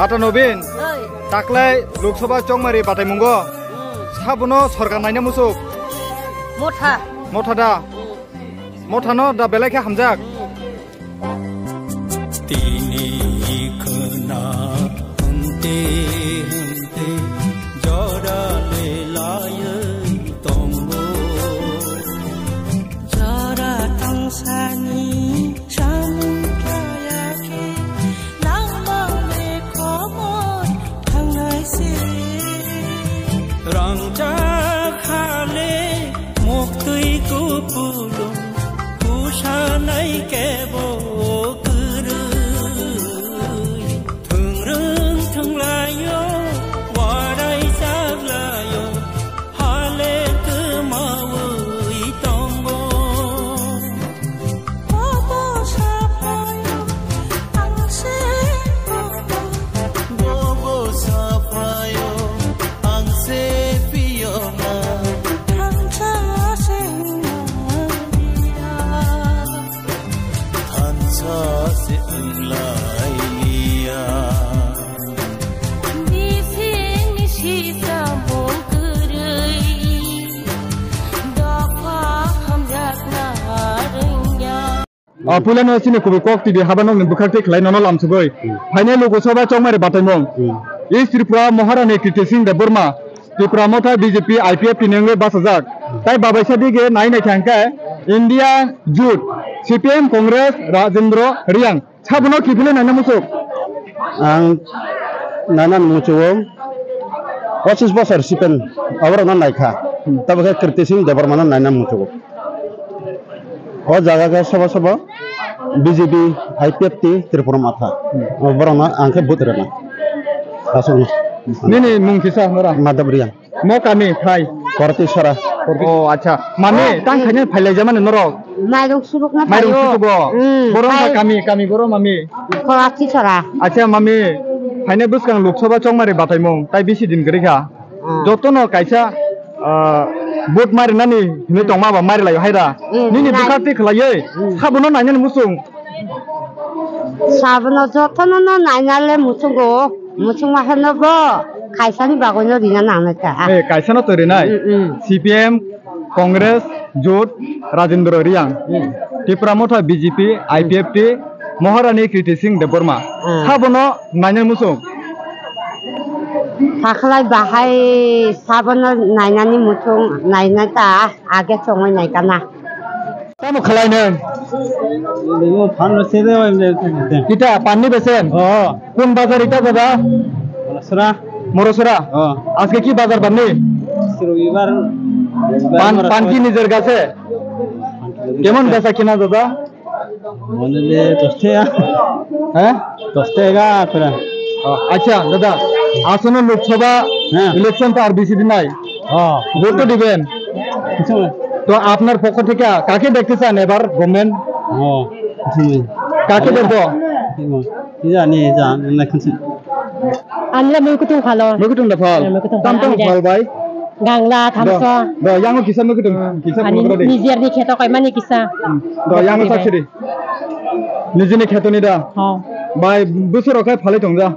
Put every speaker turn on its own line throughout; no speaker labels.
Ata Nobin. Taklay Loksawa Chongmari Batai Mungo. Sabuno Sorgan Naina Musuk.
Motha.
Mothada. Mothano da Belaka Hamzak.
Tini khna hunte hunte jora le laye tombo jara tangsani samudaya ke lama le komot thangai se rangja khale moktui ku pulung kushanai kebo
Pulano sini kubi kok tibi habanong ni bukakte khlai nono lamsugoi final Loksawa Chongmari Bataimong is Tripura Maharani Kirti Singh Deborma Tripura Motha BJP IPF tinenge basajak tai babaisa dige nai nai thangka India Youth CPM Congress Rajendra Riang sabuno kifile nana musuk
ang nanan musuwom 25 বছর সিপেন awar nan naikha tabaka Kirti Singh Deborma nan nana musuwom o jaga ga saba saba BJP IPF ti Tripura Matha borona angke butrena asung
nini mungkisa nora
Madabrian
mo kami khai
korti sara
oh acha mane tang khane phailai jaman norok
Mairung suruk na
Mairung
tayo.
subo borong kami boro mami
Korati sara.
acha mami phaine buskang Loksawa Chongmari Bataimong tai bisi din grekha jotono kaisa bot mari nani ni tongma ba mari layo haida nini bukati khlaye sabuno nainen musung
Sabono jotono no nainale musungo. Musungma hanobo. Kaisani bagono rina nanata.
kaisa no tori nai CPM Congress Youth Rajendra Riang Tripura Motha BJP IPF ti Maharani Kirti Singh Deborma sabuno nainen musung
Taklay bahai sabono nainani musung nainata age chongoi naikana.
Kamu khalai nen
limo phan sede
kita pani besen কোন বাজার এটা দাদা
sura
মরসরা আজকে কি বাজার বাননি
রবিবার
পান কি নিজের কাছে কেমন বেচা কিনা দাদা
মনে 10 টাকা
হ্যাঁ
10 টাকা পুরা
আচ্ছা দাদা আসন্ন লোকসভা ইলেকশন তো আর বেশি দিন নাই ভোট তো দিবেন তো আপনার পক্ষ থেকে কাকে দেখতে চান এবার গভর্নমেন্ট কাকে দেখবো
জানি না কিছু
Anla mukutung halo.
Mukutung da fal. Tampang fal bai.
Gangla thamso.
Do yang kisa mukutung kisa mukutung de.
Nijer ni kheto kai mani kisa.
Do yang saksiri. Nije ni kheto ni da.
Ha.
Bai busur kai phale tongja.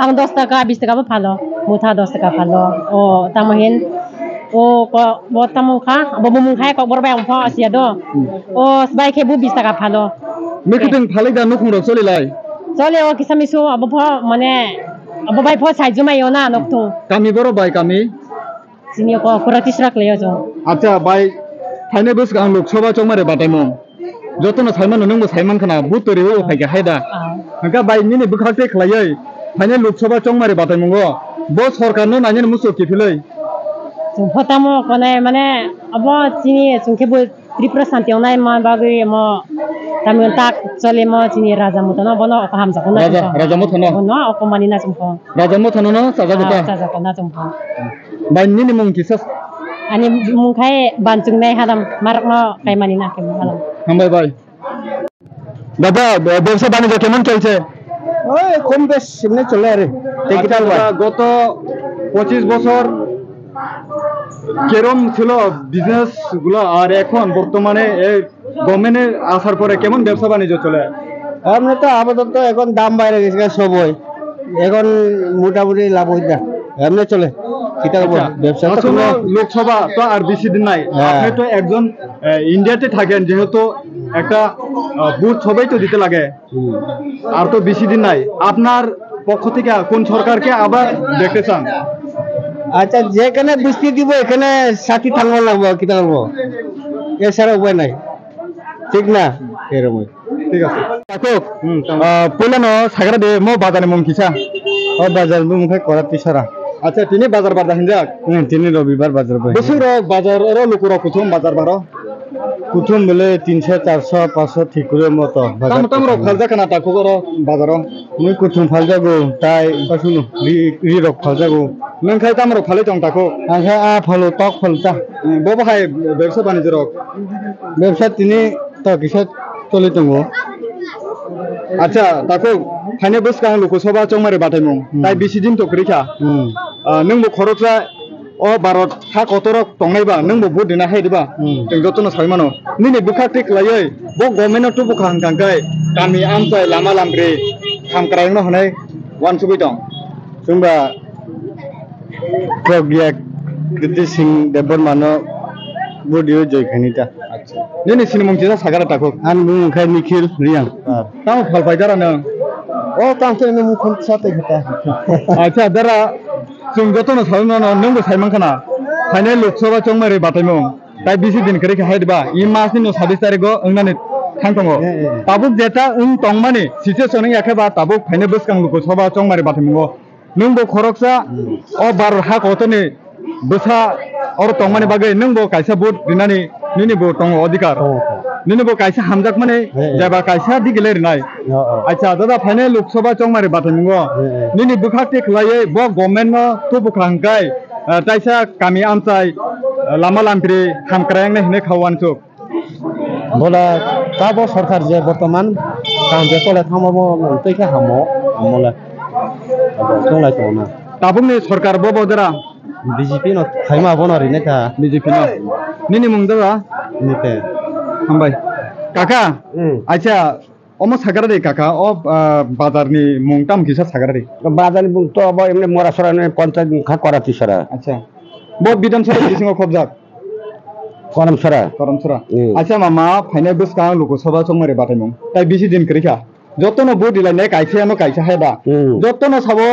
Ang 10 taka 20 taka ba phalo. Mutha 10 taka phalo. O tamahin o ko bo tamung kha bo mumung khai ko bor bai ang pho asia do. O sbai khe bu 20 taka phalo.
Mukutung phale da nukhung ro choli lai.
Chole o kisa misu abo pho mane abo bai pho sai jumai yo na noktung.
Kami boro bai kami.
Sini ko kuratis rak leyo jo.
Acha bai thaine buskang Loksawa Chongmari Bataimong. Jotono saiman nungbo saiman khana butori o phaiga haida. Angka bai nini bukhakte khlaiye. Thaine Loksawa Chongmari Bataimong bo sarkar no nainen muso kifilei.
Jung photamo kone mane abo sini jungke bu Tripura Santiong nai ma bagui mo tamil tak chole mo sini raja mutano bono ko hamja kona.
Raja mutano.
Bono ko manina jungpho.
Raja mutano no saja buta.
Saja kona jungpho.
Bai nini mung kisas.
Ani mung khai banjung nai hadam marak no kai manina ke halam.
Hambai bai. দাদা ব্যবসা বাণিজ্য কেমন চলছে
ওই কম বেশ এমনি চলে আরে টেকিটাল ভাই
গত 25 বছর কেরম ছিল বিজনেস গুলো আর এখন বর্তমানে এই গভর্নমেন্টের আসার পরে কেমন ব্যবসা বাণিজ্য চলে
আমরা তো আপাতত এখন দাম বাইরে গেছে সবই এখন মোটামুটি লাভ হইতে না এমনি চলে কিতা করবো ব্যবসা তো
আসলে
কোনো-
লোকসভা তো আর বেশি দিন নাই
হ্যাঁ।
আপনি তো একজন ইন্ডিয়াতে থাকেন যেহেতু একটা বুথ সবাই তো দিতে লাগে
হুম।
আর তো বেশি দিন নাই আপনার পক্ষ থেকে কোন সরকারকে আবার দেখতে চান
আচ্ছা যেখানে বৃষ্টি দিব এখানে সাথী থাকবো লাগবো কিতা করবো এছাড়া উপায় নাই ঠিক না এরকম
ঠিক আছে কাকক পইলানো সাগরা দে মো বাজারে মম কিসা
ও বাজার মুখে করার তিসারা
আচ্ছা তিনি বাজার বাজার হিনজাক
তিনি রবিবার বাজার পাই
বছর বাজার লোকর প্রথম বাজার বারো
প্রথম বলে 300 400 500 ঠিক করে মতো
তাম তাম রক ফালজা কানা তাকো বড় বাজার
মুই প্রথম ফাল যাবো তাই শুনো রি রক ফাল যাবো
নং খাই তাম রক ফালে চং তাকো
আচ্ছা ফালো টক ফালতা
বব হাই ব্যবসা বাণিজ্য রক
ব্যবসা তিনি তো কিসত চলে দङ
আচ্ছা তাকো ফাইনে বস কাং লোকসভা চংমারে বাটাইমং তাই বেশি দিন তো করিখা नोंबो खरचा अ भारत हा कतरक तंनायबा नोंबो भोट देना हायदिबा जों जतन सायमानो निने बुखाटे खलायै ब गभर्नमेन्ट तो बुखा हांखांखाय गामि आमचाय लामा लामब्रे खामक्रायनो हनाय वान सुबै दं
जोंबा प्रज्ञा गिदिर सिं देबर मानो बडियो जयखानिता
अच्छा निने सिनेमंगथिजा सागारा ताको
आन बुंखाय निखिल रियां
ताव फालफायदारानो
ओ तांसे नो मुखन साथे खता
अच्छा दारा जों जतन सायमानो नोंबो सायमांखाना फाइने लोकसभा चंमारे बाटायमं ताय बिसि दिन करे हायदिबा इ मासनि नो 27 तारिखो ओंनानै थांथंगो ताबुक जेता ओं तंमाने सिचुएसन याखेबा ताबुक फाइने बसकां लोकसभा चंमारे बाटायमंगो नोंबो खरकसा अ बार हा कतने बसा और तंमाने बागै नोंबो कायसा भोट दिनानै निनिबो तंग अधिकार निनिबो कायसा हामजाक माने जाबा कायसा दिगेलेरनाय अच्छा दादा फाइने लोकसभा चंमारे बाटायमंगो निनि बुखाटे खलायै ब गभर्नमेन्ट तो बुखांखाय ताइसा गामि आमचाय लामा लामफ्रि हामक्रायंने हिने खावानसो
बोला ताबो सरकार जे वर्तमान काम जे तले थामाबो तैका हामो हामला तंलाय तोना
ताबुकनि सरकार ब बदरा
बीजेपी न खाइमा बनरि ने का
बीजेपी न निनि मुं दादा
निते
हामबाय काका अच्छा अमो सागारा दे काका अ बाजारनि मुं ताम किसा सागारा दे
बाजारनि बुं तो अब एमने मरासराने पञ्चायत खा कराति सरा
अच्छा ब विधानसभा किसिङाव खबजाक
करम सरा
करमसरा अच्छा मामा फाइने बसका लोकसभा चंमारे बाटायमं ताय बिसि दिन करिखा जतन भोट दिलायनाय कायसायानो कायसा हायबा जतन साबो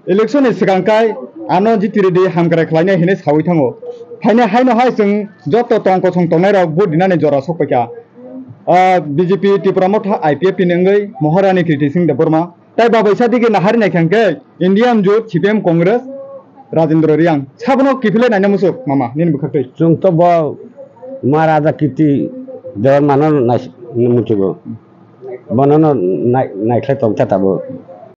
इलेक्शन सिगांखाय आनो जितिरेदि हामग्रा खलायनाय हिने सावै थाङो फाइने हायनो हाय जों जत तंक सं तंनाय राव भोट दिनानै जरा सफैका बीजेपी त्रिपुरा मथा आईपीएफ पिनंगै महारानी कीर्ति सिंह देबबर्मा ताय बाबैसा दिगे नाहारि नायखांके इंडियान जुथ सीपीएम कांग्रेस राजेंद्र रियां साबनो किफिले नायना मुसुक मामा निन बुखाटै
जों तो ब महाराजा कीर्ति देवर मानो नाय मुचुगो बननो नायख्लाय तंता ताबो